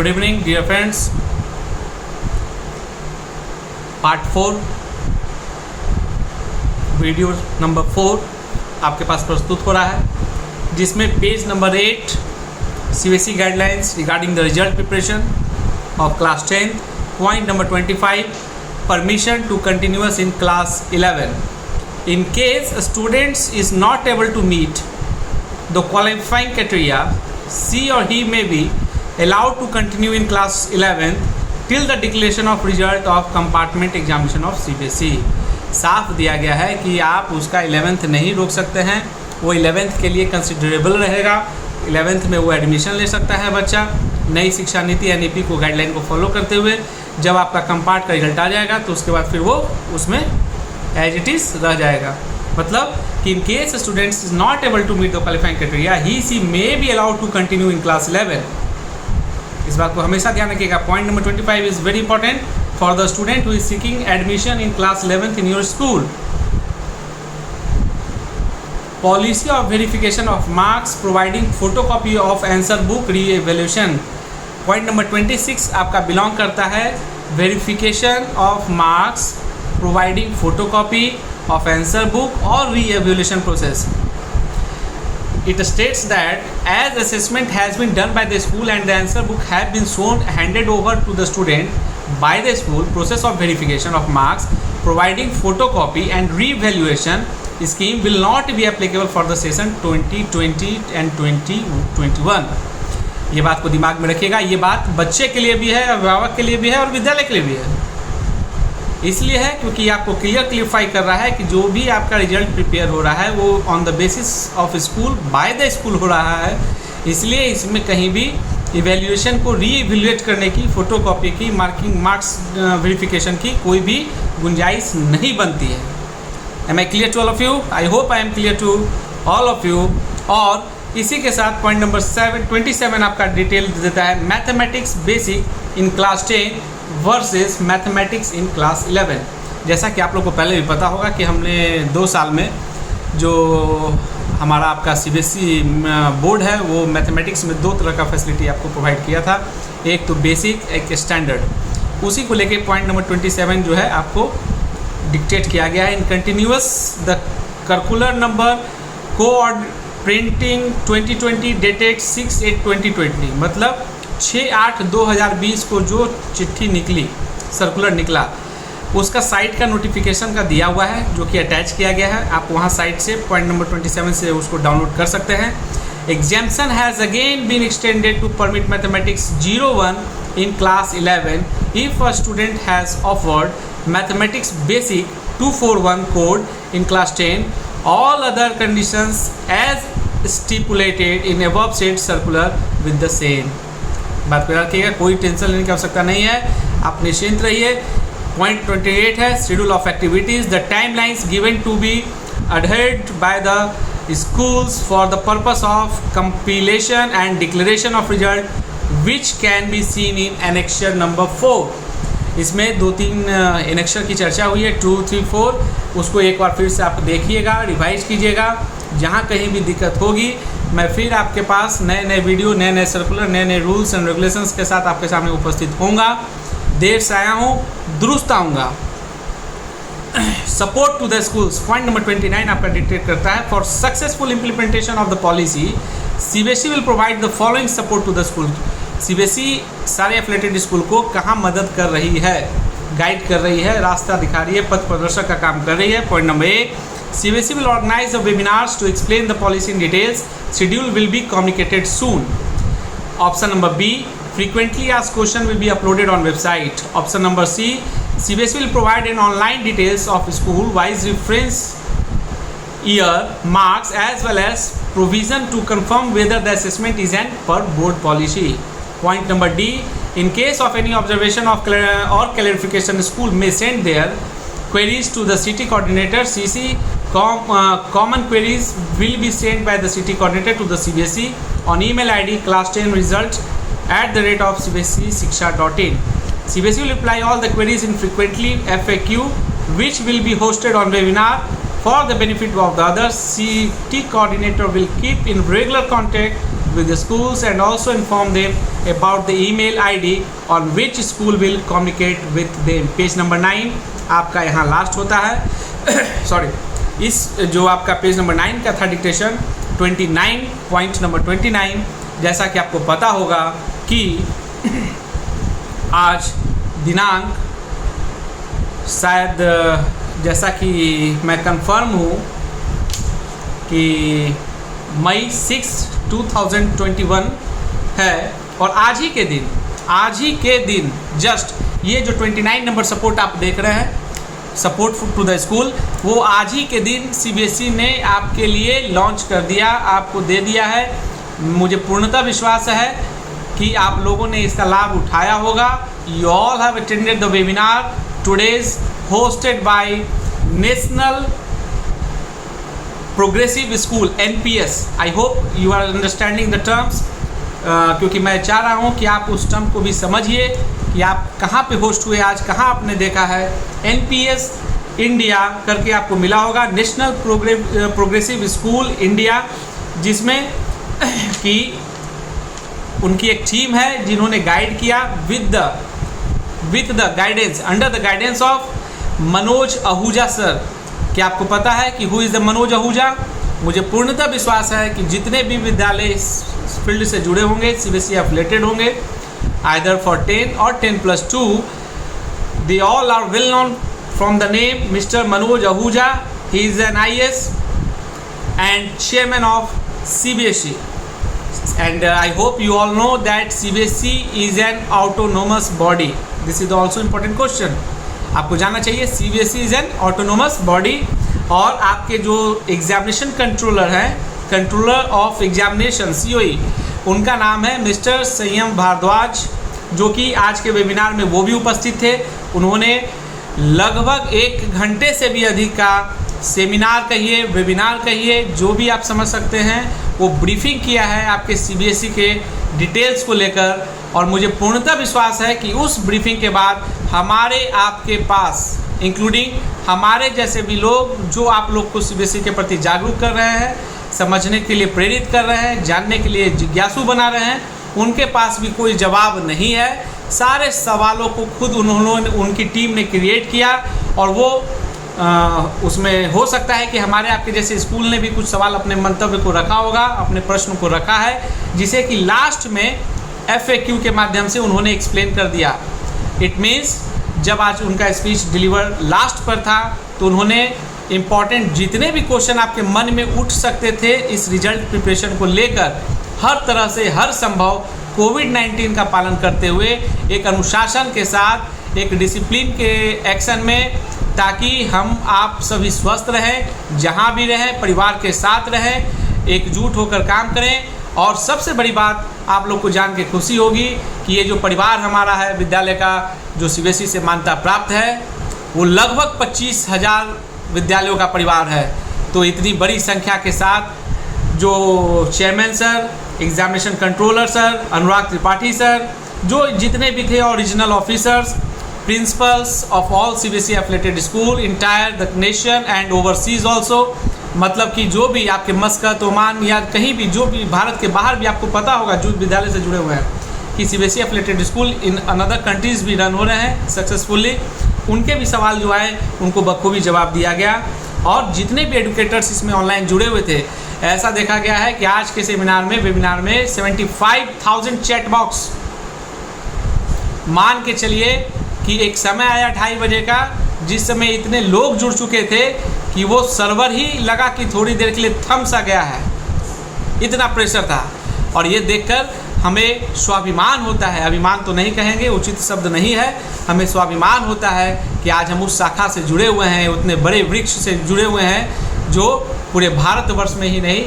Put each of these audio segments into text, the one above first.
Good evening dear friends. Part 4 video number 4 आपके पास प्रस्तुत हो रहा है, जिसमें page number 8 CBSE guidelines regarding the result preparation of class 10, point number 25 permission to continuous in class 11 in case students is not able to meet the qualifying criteria, she or he may be allowed to continue in class 11 till the declaration of result of compartment examination of CBSE। साफ दिया गया है कि आप उसका 11th नहीं रोक सकते हैं, वो 11th के लिए कंसिडरेबल रहेगा। 11th में वो एडमिशन ले सकता है बच्चा, नई शिक्षा नीति NEP को गाइडलाइन को फॉलो करते हुए। जब आपका कंपार्ट का रिजल्ट आ जाएगा तो उसके बाद फिर वो उसमें एज इट इज़ रह जाएगा। मतलब कि in case students is not able to meet the qualifying criteria, he she may be allowed to continue in class 11। इस बात को हमेशा ध्यान रखिएगा। Point number 25 is very important for the student who is seeking admission in class 11th in your school. Policy of verification of marks providing photocopy of answer book reevaluation. Point number 26 आपका belong करता है verification of marks providing photocopy of answer book or re-evaluation process. It states that as assessment has been done by the school and the answer book have been shown handed over to the student by the school, process of verification of marks providing photocopy and re-evaluation scheme will not be applicable for the session 2020 and 2021। ये बात को दिमाग में रखिएगा। ये बात बच्चे के लिए भी है, अभिभावक के लिए भी है और विद्यालय के लिए भी है। इसलिए है क्योंकि आपको क्लियरफाई कर रहा है कि जो भी आपका रिजल्ट प्रिपेयर हो रहा है वो on the basis of school by the school हो रहा है। इसलिए इसमें कहीं भी इवैल्यूएशन को री-इवैल्यूएट करने की, फोटोकॉपी की, मार्क्स वेरिफिकेशन की कोई भी गुंजाइश नहीं बनती है। Am I clear to all of you? I hope I am clear to all of you. और इसी के साथ पॉइंट नंबर 27 आपका डिटेल देता है mathematics basic in class 10 versus mathematics in class 11। जैसा कि आप लोग को पहले भी पता होगा कि हमने 2 साल में जो हमारा आपका CBSE बोर्ड है वो मैथमेटिक्स में 2 तरह का फैसिलिटी आपको प्रोवाइड किया था, एक तो बेसिक, एक स्टैंडर्ड। उसी को लेके पॉइंट नंबर 27 जो है आपको डिक्टेट किया गया है। इन continuous the circular number code printing 2020 dated 6/8/2020, मतलब 6/8/2020 को जो चिट्ठी निकली, सर्कुलर निकला, उसका साइट का नोटिफिकेशन का दिया हुआ है जो कि अटैच किया गया है। आप वहाँ साइट से पॉइंट नंबर 27 से उसको डाउनलोड कर सकते हैं। Exemption has again been extended to permit mathematics 01 in class 11 if a student has offered mathematics basic 241 code in class 10, all other conditions as stipulated in above said circular with the same. बात को रखिएगा, कोई tension लेने की आवश्यकता नहीं है, आप निश्चिंत रहिए। पॉइंट 28 है schedule of activities. The time lines given to be adhered by the schools for the purpose of compilation and declaration of result which can be seen in annexure number 4। इसमें 2-3 एनेक्चर की चर्चा हुई है, 2, 3, 4। उसको एक बार फिर से आप देखिएगा, रिवाइज कीजिएगा। जहाँ कहीं भी दिक्कत होगी मैं फिर आपके पास नए वीडियो, नए सर्कुलर, नए रूल्स एंड रेगुलेशंस के साथ आपके सामने उपस्थित होऊंगा। देर से आया हूँ, दुरुस्त आऊँगा। Support to the schools, point number 29 आपका डिक्टेट करता है for successful implementation of the policy CBSE will provide the following support to the school. CBSE सारे एफिलेटेड स्कूल को कहाँ मदद कर रही है, गाइड कर रही है, रास्ता दिखा रही है, पथ प्रदर्शक का काम कर रही है। Point number 1, CBSE will organize the webinars to explain the policy in details. Schedule will be communicated soon. Option number B, frequently asked question will be uploaded on website. Option number C, CBSE will provide an online details of school-wise reference year marks as well as provision to confirm whether the assessment is an per board policy. Point number D, in case of any observation of or clarification, school may send their queries to the city coordinator. CC common queries will be sent by the city coordinator to the CBSE on email ID class10result@cbseshiksha.in. CBSE will reply all the queries in frequently FAQ which will be hosted on webinar for the benefit of the others. City coordinator will keep in regular contact with the schools and also inform them about the email ID on which school will communicate with them. Page number 9 आपका यहाँ last होता है sorry, इस जो आपका page number 9 का था dictation 29 point number 29, जैसा कि आपको पता होगा कि आज दिनांक शायद जैसा कि मैं कंफर्म हूँ कि मई 6, 2021 है, और आज ही के दिन जस्ट ये जो 29 नंबर सपोर्ट आप देख रहे हैं, सपोर्ट टू द स्कूल, वो आज ही के दिन सीबीएसई ने आपके लिए लॉन्च कर दिया, आपको दे दिया है। मुझे पूर्णतः विश्वास है कि आप लोगों ने इसका लाभ उठाया होगा। You all have attended the webinar today's hosted by National Progressive School NPS. I hope you are understanding the terms. क्योंकि मैं चाह रहा हूँ कि आप उस टर्म को भी समझिए कि आप कहाँ पे होस्ट हुए, आज कहाँ आपने देखा है। NPS इंडिया करके आपको मिला होगा, नेशनल प्रोग्रेसिव स्कूल इंडिया, जिसमें कि उनकी एक टीम है जिन्होंने गाइड किया with the guidance, under the guidance of Manoj Ahuja sir. क्या आपको पता है कि who is the Manoj Ahuja? मुझे पूर्णतः विश्वास है कि जितने भी विद्यालय इस फील्ड से जुड़े होंगे, सीबीएसई एफिलेटेड होंगे, आइदर फॉर 10 और 10+2, they all are well known from the name mister Manoj Ahuja. He is an IAS and chairman of CBSE. And I hope you all know that CBSE is an autonomous body. This is also important question. आपको जानना चाहिए CBSE is an autonomous body, और आपके जो examination controller हैं, controller of examination COE, उनका नाम है मिस्टर संयम भारद्वाज, जो कि आज के वेबिनार में वो भी उपस्थित थे। उन्होंने लगभग 1 घंटे से भी अधिक का सेमिनार कहिए, वेबिनार कहिए, जो भी आप समझ सकते हैं, वो ब्रीफिंग किया है आपके CBSE के डिटेल्स को लेकर। और मुझे पूर्णतः विश्वास है कि उस ब्रीफिंग के बाद हमारे आपके पास, इंक्लूडिंग हमारे जैसे भी लोग जो आप लोग को CBSE के प्रति जागरूक कर रहे हैं, समझने के लिए प्रेरित कर रहे हैं, जानने के लिए जिज्ञासु बना रहे हैं, उनके पास भी कोई जवाब नहीं है। सारे सवालों को खुद उन्होंने, उनकी टीम ने क्रिएट किया, और वो उसमें हो सकता है कि हमारे आपके जैसे स्कूल ने भी कुछ सवाल अपने मंतव्य को रखा होगा, अपने प्रश्न को रखा है, जिसे कि लास्ट में FAQ के माध्यम से उन्होंने एक्सप्लेन कर दिया। इट मीन्स जब आज उनका स्पीच डिलीवर लास्ट पर था, तो उन्होंने इम्पॉर्टेंट जितने भी क्वेश्चन आपके मन में उठ सकते थे इस रिजल्ट प्रिपरेशन को लेकर, हर तरह से हर संभव कोविड-19 का पालन करते हुए, एक अनुशासन के साथ, एक डिसिप्लिन के एक्शन में, ताकि हम आप सभी स्वस्थ रहें, जहाँ भी रहें, परिवार के साथ रहें, एकजुट होकर काम करें। और सबसे बड़ी बात आप लोग को जान के खुशी होगी कि ये जो परिवार हमारा है विद्यालय का, जो CBSE से मान्यता प्राप्त है, वो लगभग 25,000 विद्यालयों का परिवार है। तो इतनी बड़ी संख्या के साथ जो chairman sir, examination controller sir, Anurag Tripathi sir, जो जितने भी थे original officers, principals of all CBSE affiliated school entire the nation and overseas also, मतलब कि जो भी आपके मस्कत, ओमान या कहीं भी, जो भी भारत के बाहर भी आपको पता होगा जो विद्यालय से जुड़े हुए हैं कि CBSE affiliated school in another countries भी रन हो रहे हैं सक्सेसफुली, उनके भी सवाल जो आए उनको बखूबी जवाब दिया गया। और जितने भी एडुकेटर्स इसमें ऑनलाइन जुड़े हुए थे, ऐसा देखा गया है कि आज के सेमिनार में, वेबिनार में 75,000 चैट बॉक्स, मान के चलिए कि एक समय आया 2:30 बजे का, जिस समय इतने लोग जुड़ चुके थे कि वो सर्वर ही लगा कि थोड़ी देर के लिए थम सा गया है, इतना प्रेशर था। और ये देखकर हमें स्वाभिमान होता है, अभिमान तो नहीं कहेंगे, उचित शब्द नहीं है, हमें स्वाभिमान होता है कि आज हम उस शाखा से जुड़े हुए हैं, उतने बड़े वृक्ष से जुड़े हुए हैं जो पूरे भारतवर्ष में ही नहीं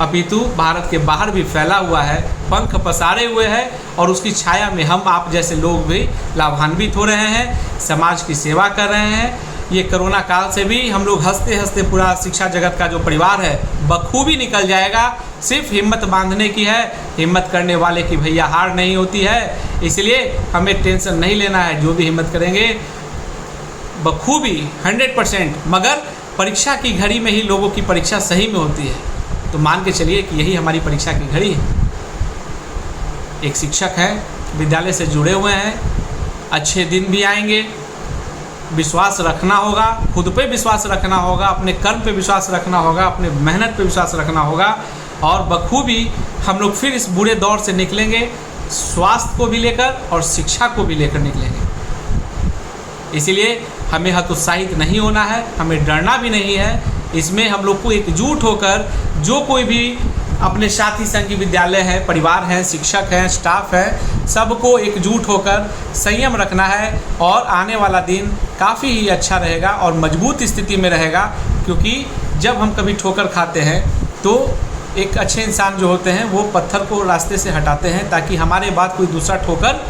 अपितु भारत के बाहर भी फैला हुआ है, पंख पसारे हुए है, और उसकी छाया में हम आप जैसे लोग भी लाभान्वित हो रहे हैं, समाज की सेवा कर रहे हैं। ये कोरोना काल से भी हम लोग हंसते हंसते, पूरा शिक्षा जगत का जो परिवार है बखूबी निकल जाएगा। सिर्फ हिम्मत बांधने की है, हिम्मत करने वाले की भैया हार नहीं होती है, इसलिए हमें टेंशन नहीं लेना है। जो भी हिम्मत करेंगे बखूबी 100%, मगर परीक्षा की घड़ी में ही लोगों की परीक्षा सही में होती है। तो मान के चलिए कि यही हमारी परीक्षा की घड़ी है। एक शिक्षक हैं, विद्यालय से जुड़े हुए हैं। अच्छे दिन भी आएंगे, विश्वास रखना होगा, खुद पे विश्वास रखना होगा, अपने कर्म पे विश्वास रखना होगा, अपने मेहनत पे विश्वास रखना होगा और बखूबी हम लोग फिर इस बुरे दौर से निकलेंगे, स्वास्थ्य को भी लेकर और शिक्षा को भी लेकर निकलेंगे। इसीलिए हमें हतोत्साहित नहीं होना है, हमें डरना भी नहीं है। इसमें हम लोग को एकजुट होकर जो कोई भी अपने साथी संगी विद्यालय है, परिवार हैं, शिक्षक हैं, स्टाफ है, सबको एकजुट होकर संयम रखना है और आने वाला दिन काफ़ी ही अच्छा रहेगा और मजबूत स्थिति में रहेगा। क्योंकि जब हम कभी ठोकर खाते हैं तो एक अच्छे इंसान जो होते हैं वो पत्थर को रास्ते से हटाते हैं ताकि हमारे बाद कोई दूसरा ठोकर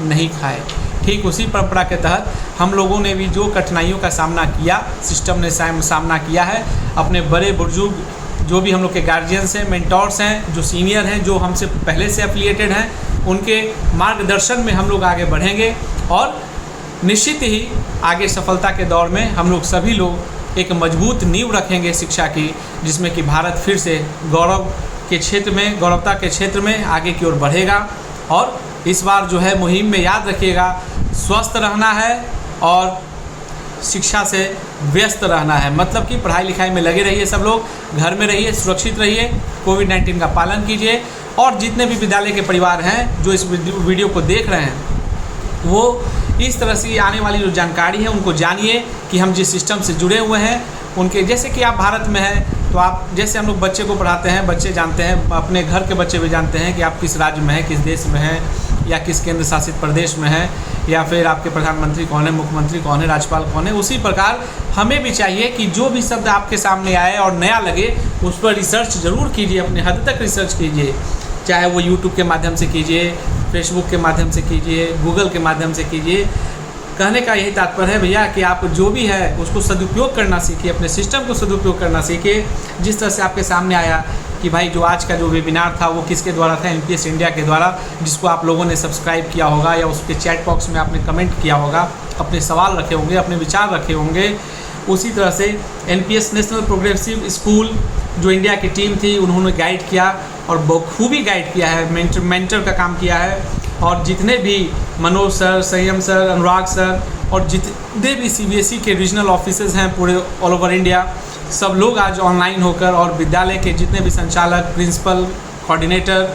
नहीं खाए। ठीक उसी परंपरा के तहत हम लोगों ने भी जो कठिनाइयों का सामना किया, सिस्टम ने सामना किया है, अपने बड़े बुजुर्ग जो भी हम लोग के गार्जियंस हैं, मेंटोर्स हैं, जो सीनियर हैं, जो हमसे पहले से एफिलिएटेड हैं, उनके मार्गदर्शन में हम लोग आगे बढ़ेंगे और निश्चित ही आगे सफलता के दौर में हम लोग सभी लोग एक मजबूत नींव रखेंगे शिक्षा की, जिसमें कि भारत फिर से गौरवता के क्षेत्र में आगे की ओर बढ़ेगा। और इस बार जो है मुहिम में याद रखिएगा, स्वस्थ रहना है और शिक्षा से व्यस्त रहना है। मतलब कि पढ़ाई लिखाई में लगे रहिए, सब लोग घर में रहिए, सुरक्षित रहिए, कोविड-19 का पालन कीजिए। और जितने भी विद्यालय के परिवार हैं जो इस वीडियो को देख रहे हैं, वो इस तरह से आने वाली जो जानकारी है उनको जानिए कि हम जिस सिस्टम से जुड़े हुए हैं उनके, जैसे कि आप भारत में हैं तो आप, जैसे हम लोग बच्चे को पढ़ाते हैं, बच्चे जानते हैं, अपने घर के बच्चे भी जानते हैं कि आप किस राज्य में हैं, किस देश में हैं या किस केंद्र शासित प्रदेश में हैं, या फिर आपके प्रधानमंत्री कौन है, मुख्यमंत्री कौन है, राज्यपाल कौन है। उसी प्रकार हमें भी चाहिए कि जो भी शब्द आपके सामने आए और नया लगे उस पर रिसर्च ज़रूर कीजिए, अपने हद तक रिसर्च कीजिए, चाहे वो यूट्यूब के माध्यम से कीजिए, फेसबुक के माध्यम से कीजिए, गूगल के माध्यम से कीजिए। कहने का यही तात्पर्य है भैया कि आप जो भी है उसको सदुपयोग करना सीखिए, अपने सिस्टम को सदुपयोग करना सीखिए। जिस तरह से आपके सामने आया कि भाई जो आज का जो वेबिनार था वो किसके द्वारा था, NPS इंडिया के द्वारा, जिसको आप लोगों ने सब्सक्राइब किया होगा या उसके चैट बॉक्स में आपने कमेंट किया होगा, अपने सवाल रखे होंगे, अपने विचार रखे होंगे। उसी तरह से NPS नेशनल प्रोग्रेसिव स्कूल जो इंडिया की टीम थी, उन्होंने गाइड किया और बखूबी गाइड किया है, मेंटर का काम किया है। और जितने भी मनोज सर, संयम सर, अनुराग सर और जितने भी CBSE के रीजनल ऑफिसर्स हैं पूरे ऑल ओवर इंडिया, सब लोग आज ऑनलाइन होकर, और विद्यालय के जितने भी संचालक, प्रिंसिपल, कोऑर्डिनेटर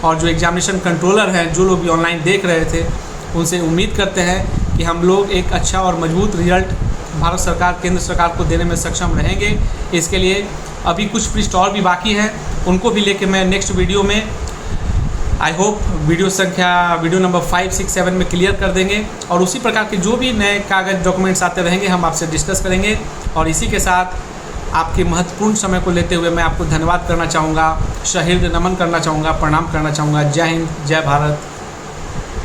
और जो एग्जामिनेशन कंट्रोलर हैं, जो लोग भी ऑनलाइन देख रहे थे, उनसे उम्मीद करते हैं कि हम लोग एक अच्छा और मजबूत रिजल्ट भारत सरकार, केंद्र सरकार को देने में सक्षम रहेंगे। इसके लिए अभी कुछ पृष्ठ और भी बाकी हैं, उनको भी लेके मैं नेक्स्ट वीडियो में, आई होप वीडियो नंबर 5, 6, 7 में क्लियर कर देंगे। और उसी प्रकार के जो भी नए कागज डॉक्यूमेंट्स आते रहेंगे हम आपसे डिस्कस करेंगे। और इसी के साथ आपके महत्वपूर्ण समय को लेते हुए मैं आपको धन्यवाद करना चाहूँगा, सह्रद नमन करना चाहूँगा, प्रणाम करना चाहूँगा। जय हिंद, जय भारत।